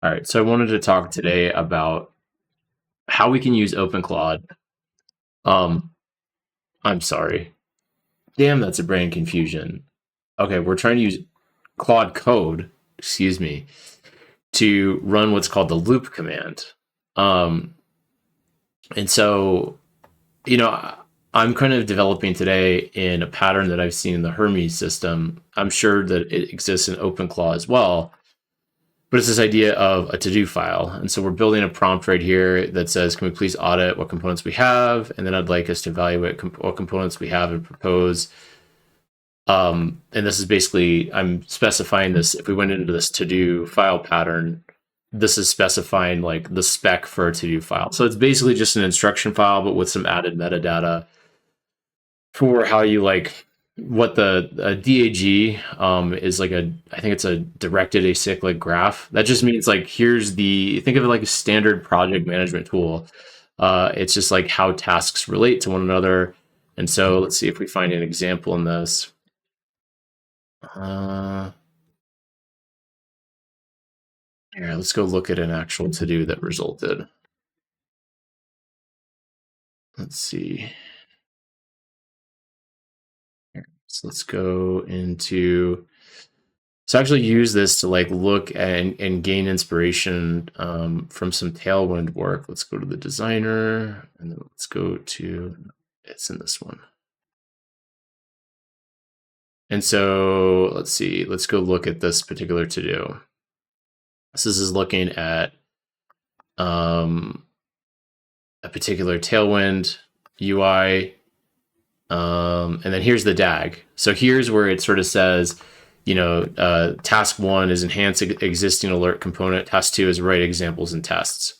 All right, so I wanted to talk today about how we can use OpenClaw. Um, I'm sorry. Damn, that's a brain confusion. Okay, we're trying to use Claude code, excuse me, to run what's called the loop command. Um, and so, you know, I'm kind of developing today in a pattern that I've seen in the Hermes system. I'm sure that it exists in OpenClaw as well. But it's this idea of a to-do file. And so we're building a prompt right here that says, can we please audit what components we have? And then I'd like us to evaluate what components we have and propose. And this is basically, I'm specifying this. If we went into this to-do file pattern, this is specifying like the spec for a to-do file. So it's basically just an instruction file, but with some added metadata for how you like what the DAG is like I think it's a directed acyclic graph. That just means like here's think of it like a standard project management tool. It's just like how tasks relate to one another. And so let's see if we find an example in this. Here, let's go look at an actual to-do that resulted. Let's see. Here, so let's go into. So actually use this to like look and gain inspiration from some Tailwind work. Let's go to the designer and then let's go to, it's in this one. And so let's see, let's go look at this particular to-do. So this is looking at a particular Tailwind UI. And then here's the DAG. So here's where it sort of says, task 1 is enhance existing alert component. Task 2 is write examples and tests,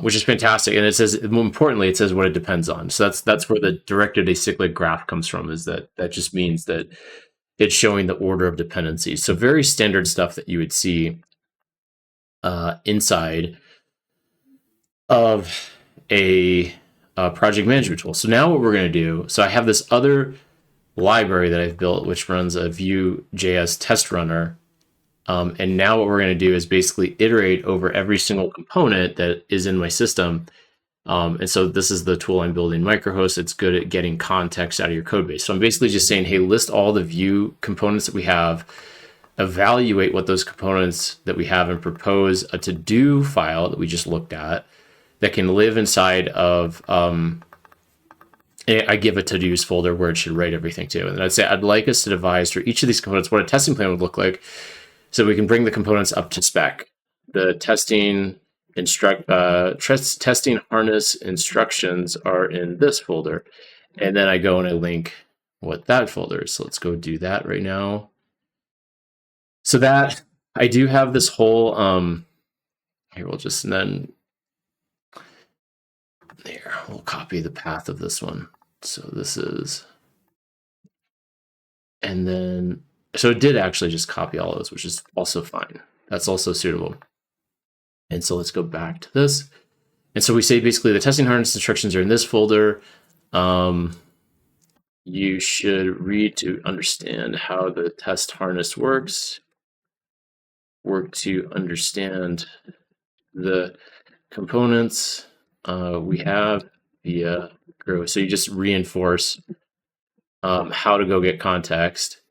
which is fantastic. And it says, more importantly, it says what it depends on. So that's where the directed acyclic graph comes from. Is that just means that it's showing the order of dependencies. So very standard stuff that you would see inside of a project management tool. So now what we're going to do. So I have this other library that I've built, which runs a Vue.js test runner. And now what we're going to do is basically iterate over every single component that is in my system. And so this is the tool I'm building, Microhost. It's good at getting context out of your code base. So I'm basically just saying, hey, list all the Vue components that we have, evaluate what those components that we have, and propose a to-do file that we just looked at that can live inside of I give a to-dos folder where it should write everything to. And I'd say I'd like us to devise for each of these components what a testing plan would look like so we can bring the components up to spec. The testing harness instructions are in this folder. And then I go and I link what that folder is. So let's go do that right now. So that I do have this whole, here we'll just, and then there, we'll copy the path of this one. So this is, and then, so it did actually just copy all of those, which is also fine. That's also suitable. And so let's go back to this. And so we say basically the testing harness instructions are in this folder. You should read to understand how the test harness works. Work to understand the components we have via grow. So you just reinforce how to go get context.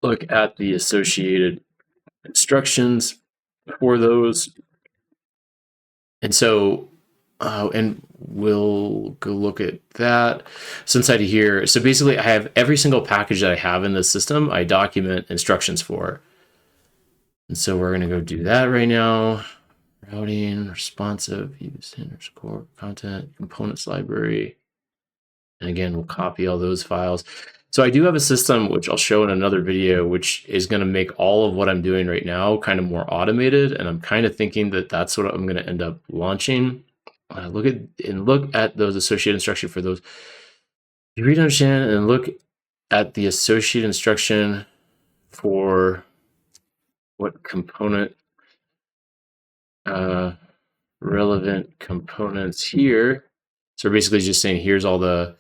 Look at the associated instructions for those. And so, and we'll go look at that. So inside of here, so basically I have every single package that I have in this system, I document instructions for. And so we're going to go do that right now. Routing, responsive, use underscore content, components library. And again, we'll copy all those files. So I do have a system, which I'll show in another video, which is going to make all of what I'm doing right now kind of more automated. And I'm kind of thinking that that's what I'm going to end up launching. Look at those associated instructions for those. You read, understand, and look at the associated instruction for what component relevant components here. So we're basically just saying here's all the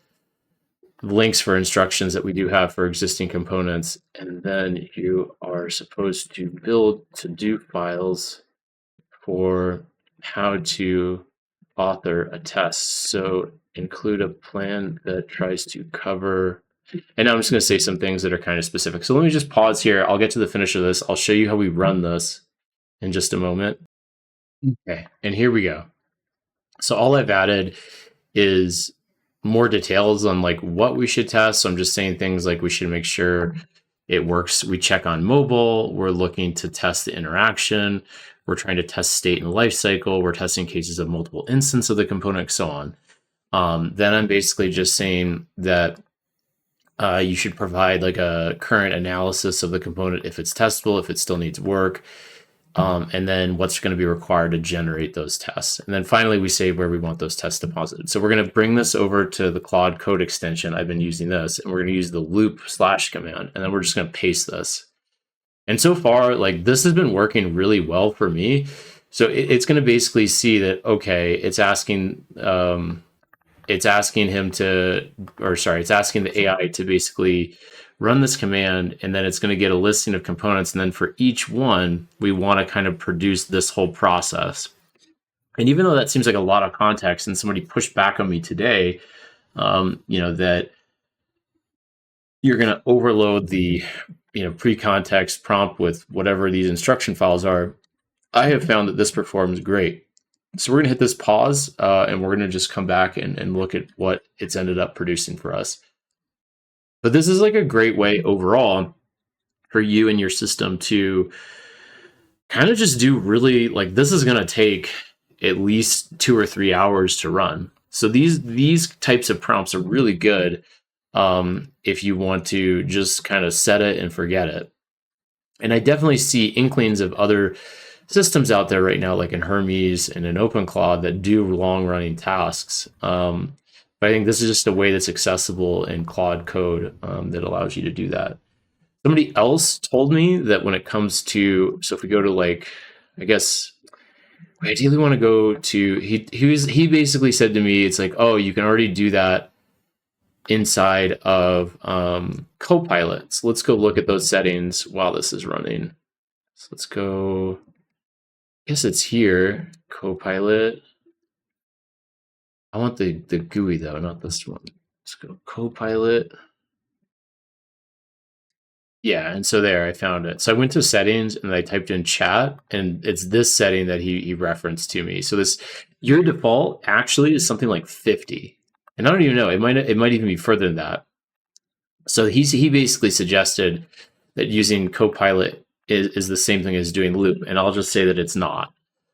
links for instructions that we do have for existing components. And then you are supposed to build to-do files for how to author a test. So include a plan that tries to cover. And now I'm just going to say some things that are kind of specific. So let me just pause here. I'll get to the finish of this. I'll show you how we run this in just a moment. Okay, and here we go. So all I've added is more details on like what we should test. So I'm just saying things like we should make sure it works. We check on mobile. We're looking to test the interaction. We're trying to test state and life cycle. We're testing cases of multiple instances of the component, so on. Then I'm basically just saying that you should provide like a current analysis of the component if it's testable, if it still needs work, and then what's going to be required to generate those tests. And then finally, we say where we want those tests deposited. So we're going to bring this over to the Claude code extension. I've been using this, and we're going to use the loop / command, and then we're just going to paste this. And so far, like this has been working really well for me. So it's going to basically see that, okay, it's asking it's asking the AI to basically run this command, and then it's going to get a listing of components. And then for each one, we want to kind of produce this whole process. And even though that seems like a lot of context, and somebody pushed back on me today, that you're going to overload the pre-context prompt with whatever these instruction files are, I have found that this performs great. So we're going to hit this pause, and we're going to just come back and look at what it's ended up producing for us. But this is like a great way overall for you and your system to kind of just do really, like, this is going to take at least 2 or 3 hours to run. So these types of prompts are really good if you want to just kind of set it and forget it. And I definitely see inklings of other systems out there right now, like in Hermes and in OpenClaw, that do long-running tasks. But I think this is just a way that's accessible in Claude code that allows you to do that. Somebody else told me that when it comes to, so if we go to like, I guess, I ideally want to go to, he basically said to me, it's like, oh, you can already do that inside of Copilot. So let's go look at those settings while this is running. So let's go, I guess it's here, Copilot. I want the GUI though, not this one. Let's go Copilot. Yeah, and so there I found it. So I went to settings and I typed in chat, and it's this setting that he referenced to me. So this, your default actually is something like 50. And I don't even know, it might even be further than that. So he basically suggested that using Copilot is the same thing as doing loop, and I'll just say that it's not.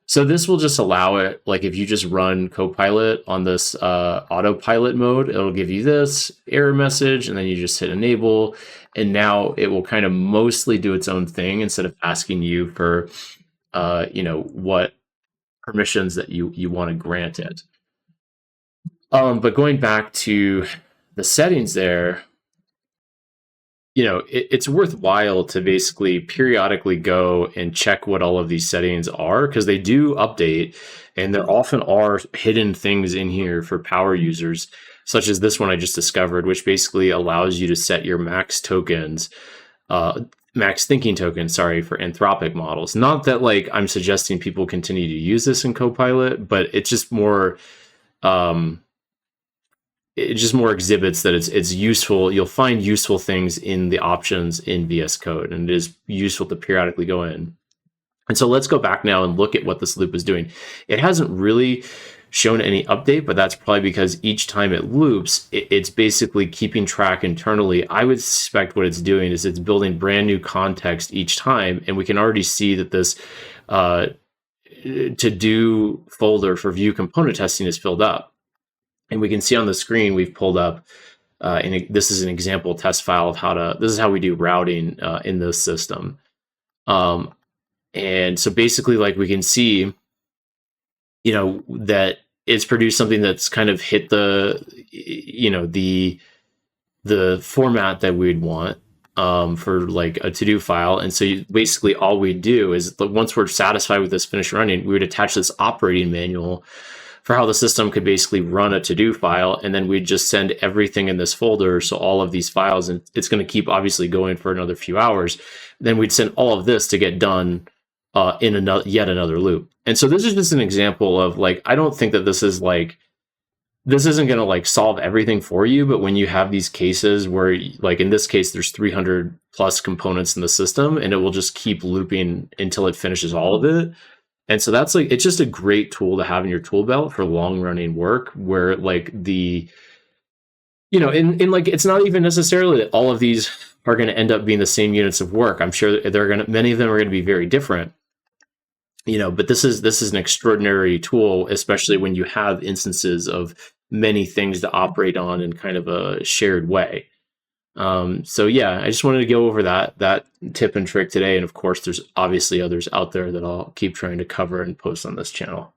So this will just allow it, like if you just run Copilot on this autopilot mode, it'll give you this error message, and then you just hit enable, and now it will kind of mostly do its own thing instead of asking you for, what permissions that you want to grant it. But going back to the settings there, it's worthwhile to basically periodically go and check what all of these settings are, because they do update, and there often are hidden things in here for power users, such as this one I just discovered, which basically allows you to set your max thinking token, for Anthropic models. Not that like I'm suggesting people continue to use this in Copilot, but it's just more it just more exhibits that it's useful. You'll find useful things in the options in VS Code, and it is useful to periodically go in. And so let's go back now and look at what this loop is doing. It hasn't really shown any update, but that's probably because each time it loops, it's basically keeping track internally. I would suspect what it's doing is it's building brand new context each time, and we can already see that this to-do folder for view component testing is filled up. And we can see on the screen we've pulled up, and this is an example test file of this is how we do routing in this system. And so basically, like we can see, that it's produced something that's kind of hit the format that we'd want for like a to-do file. And so basically all we do is once we're satisfied with this finished running, we would attach this operating manual for how the system could basically run a to-do file, and then we'd just send everything in this folder. So all of these files, and it's going to keep obviously going for another few hours. Then we'd send all of this to get done in yet another loop. And so this is just an example of like, I don't think that this is like, this isn't going to like solve everything for you, but when you have these cases where, like in this case, there's 300 plus components in the system, and it will just keep looping until it finishes all of it. And so that's like, it's just a great tool to have in your tool belt for long running work where like the, you know, in like, it's not even necessarily that all of these are going to end up being the same units of work. I'm sure they're going to, many of them are going to be very different, you know, but this is an extraordinary tool, especially when you have instances of many things to operate on in kind of a shared way. So yeah, I just wanted to go over that tip and trick today. And of course, there's obviously others out there that I'll keep trying to cover and post on this channel.